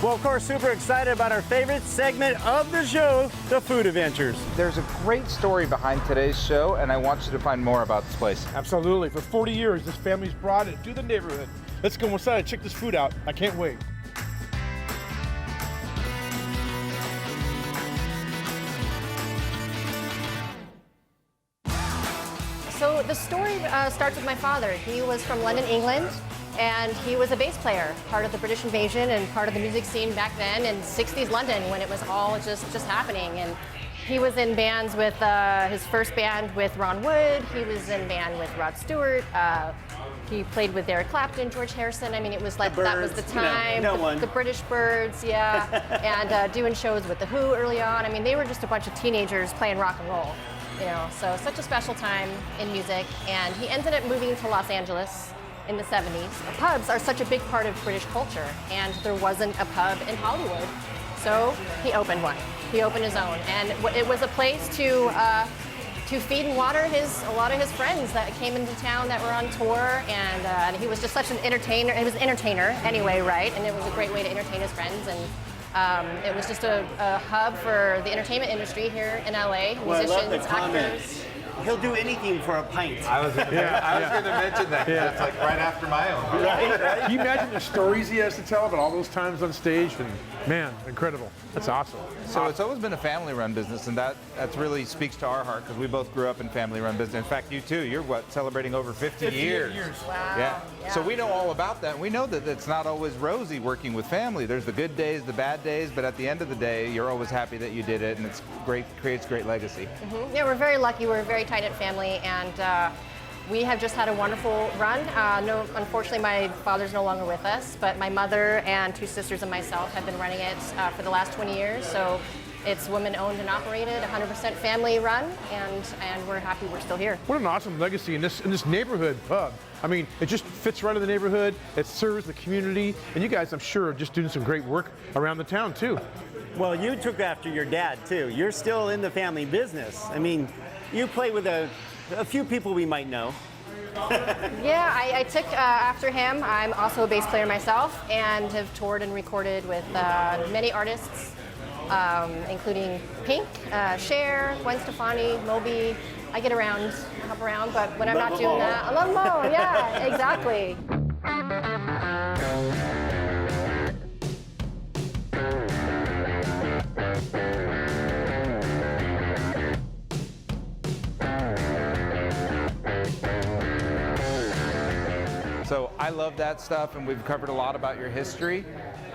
Well, of course, super excited about our favorite segment of the show, the Food Adventures. There's a great story behind today's show, and I want you to find more about this place. Absolutely. For 40 years, this family's brought it to the neighborhood. Let's go inside and check this food out. I can't wait. So the story starts with my father. He was from London, England, and he was a bass player, part of the British invasion and part of the music scene back then in 60s London when it was all just happening. And he was in bands with his first band with Ron Wood. He was in band with Rod Stewart. He played with Eric Clapton, George Harrison. I mean, it was like that was the time. The British Birds, yeah, and doing shows with the Who early on. I mean, they were just a bunch of teenagers playing rock and roll. You know, so such a special time in music, and he ended up moving to Los Angeles in the 70s. Pubs are such a big part of British culture, and there wasn't a pub in Hollywood, so he opened one. He opened his own, and it was a place to feed and water a lot of his friends that came into town that were on tour, and he was just such an entertainer. He was an entertainer anyway, right? And it was a great way to entertain his friends, and it was just a hub for the entertainment industry here in LA. Well, Musicians, I love the actors. comments. He'll do anything for a pint. I was going to mention that. Yeah. It's like right after my own. Right? Can you imagine the stories he has to tell about all those times on stage? And man, incredible. That's awesome. So it's always been a family-run business, and that really speaks to our heart because we both grew up in family-run business. In fact, you too. You're celebrating over 50 years. Wow. Yeah. So we know all about that. We know that it's not always rosy working with family. There's the good days, the bad days, but at the end of the day, you're always happy that you did it, and it's great. Creates great legacy. Mm-hmm. Yeah, we're very lucky. We're a very tight-knit family, and we have just had a wonderful run. Unfortunately, my father's no longer with us, but my mother and two sisters and myself have been running it for the last 20 years. So it's women-owned and operated, 100% family-run, and we're happy we're still here. What an awesome legacy in this neighborhood pub. I mean, it just fits right in the neighborhood. It serves the community, and you guys, I'm sure, are just doing some great work around the town too. Well, you took after your dad too. You're still in the family business. I mean, you play with a few people we might know. Yeah, I took after him. I'm also a bass player myself and have toured and recorded with many artists, including Pink, Cher, Gwen Stefani, Moby. I get around, hop around, but when I'm not doing that, I love Mo. Yeah, exactly. So I love that stuff, and we've covered a lot about your history.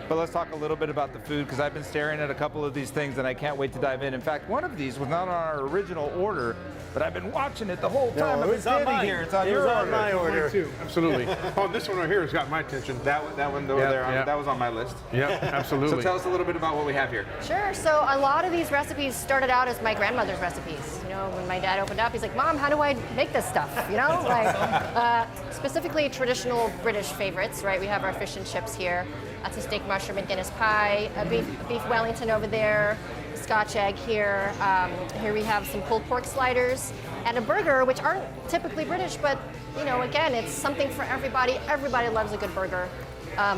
But let's talk a little bit about the food, because I've been staring at a couple of these things, and I can't wait to dive in. In fact, one of these was not on our original order, but I've been watching it the whole time. I've been standing here. It's on your order. on my order. Mine too, absolutely. Oh, this one right here has got my attention. That one over there, that was on my list. Yeah, absolutely. So tell us a little bit about what we have here. Sure. So a lot of these recipes started out as my grandmother's recipes. You know, when my dad opened up, he's like, "Mom, how do I make this stuff?" You know, like specifically traditional British favorites, right? We have our fish and chips here. That's a steak, mushroom, and Guinness pie. A beef Wellington over there. Scotch egg here. Here we have some pulled pork sliders and a burger, which aren't typically British, but you know, again, it's something for everybody. Everybody loves a good burger.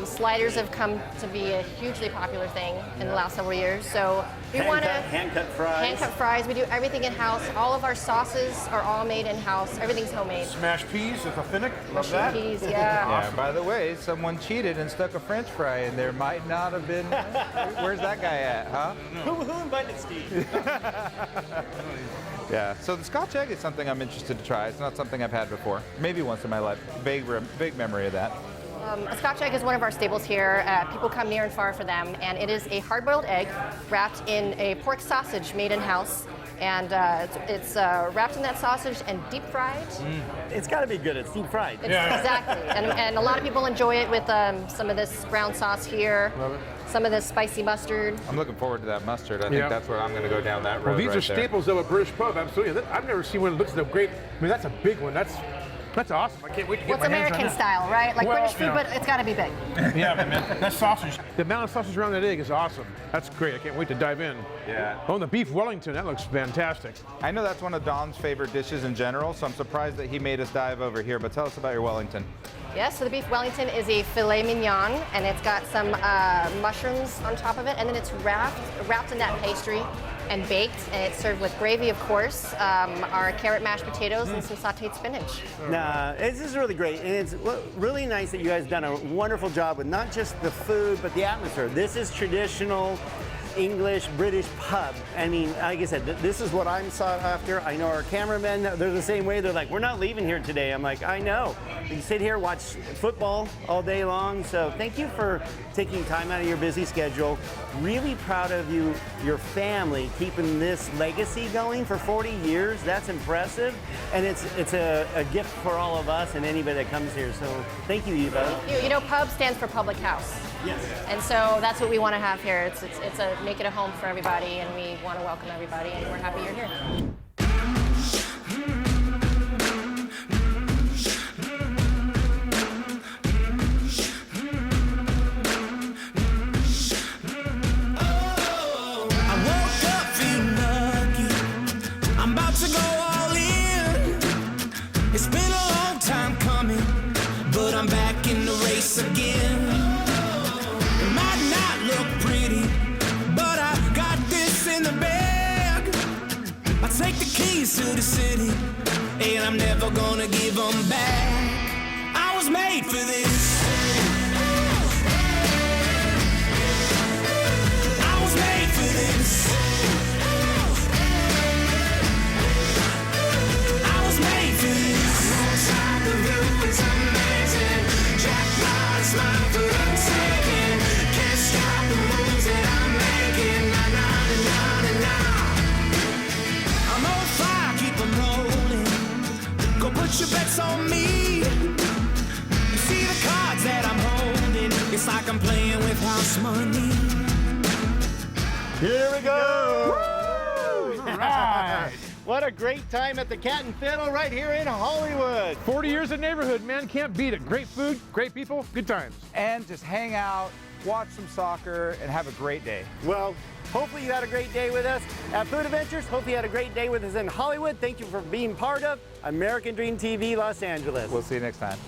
Sliders have come to be a hugely popular thing in the last several years. So we want to hand-cut fries. Hand-cut fries. We do everything in-house. All of our sauces are all made in-house. Everything's homemade. Smashed peas with a Finnick. Love that. Peas, yeah. Yeah, by the way, someone cheated and stuck a French fry in there. Might not have been. Where's that guy at, huh? Who invited Steve? Yeah, so the Scotch egg is something I'm interested to try. It's not something I've had before. Maybe once in my life. Big memory of that. A Scotch egg is one of our staples here. People come near and far for them, and it is a hard-boiled egg wrapped in a pork sausage made in-house. And it's wrapped in that sausage and deep fried. It's got to be good. It's deep fried. Exactly. And a lot of people enjoy it with some of this brown sauce here. Love it. Some of this spicy mustard. I'm looking forward to that mustard. I think that's where I'm going to go down that road. Well, these right are staples of a British pub, absolutely. I've never seen one that looks so great. I mean, that's a big one. That's awesome. I can't wait to get What's my hands on American that. style, right? Like Well, British food, you know. but it's got to be big. Yeah, but man, that sausage. The amount of sausage around that egg is awesome. That's great. I can't wait to dive in. Yeah. Oh, and the beef Wellington, that looks fantastic. I know that's one of Don's favorite dishes in general, so I'm surprised that he made us dive over here, but tell us about your Wellington. Yes, so the beef Wellington is a filet mignon, and it's got some mushrooms on top of it, and then it's wrapped in that pastry and baked, and it's served with gravy, of course, our carrot mashed potatoes, and some sauteed spinach. Nah, this is really great, and it's really nice that you guys done a wonderful job with not just the food, but the atmosphere. This is traditional English, British pub. I mean, like I said, this is what I'm sought after. I know our cameramen, they're the same way. They're like, we're not leaving here today. I'm like, I know. You sit here, watch football all day long. So thank you for taking time out of your busy schedule. Really proud of you, your family, keeping this legacy going for 40 years. That's impressive. And it's a gift for all of us and anybody that comes here. So thank you, Eva. You know, pub stands for public house. Yes. And so that's what we want to have here. It's a make it a home for everybody, and we want to welcome everybody, and we're happy you're here. I woke up feeling lucky. I'm about to go all in. It's been a long time coming, but I'm back in the race again. It might not look pretty, but I got this in the bag. I take the keys to the city, and I'm never gonna give them back. I was made for this. I was made for this. I was made for this. Outside the roof is amazing. Jackpot, smile for I'm taking. Can't stop the moves that I'm making. Na na na na na. I'm on fire, keep 'em rolling. Go put your bets on me. You see the cards that I'm holding. It's like I'm playing with house money. Here we go. All right. What a great time at the Cat and Fiddle right here in Hollywood. 40 years in neighborhood, man, can't beat it. Great food, great people, good times. And just hang out, watch some soccer, and have a great day. Well, hopefully you had a great day with us at Food Adventures. Hopefully you had a great day with us in Hollywood. Thank you for being part of American Dream TV Los Angeles. We'll see you next time.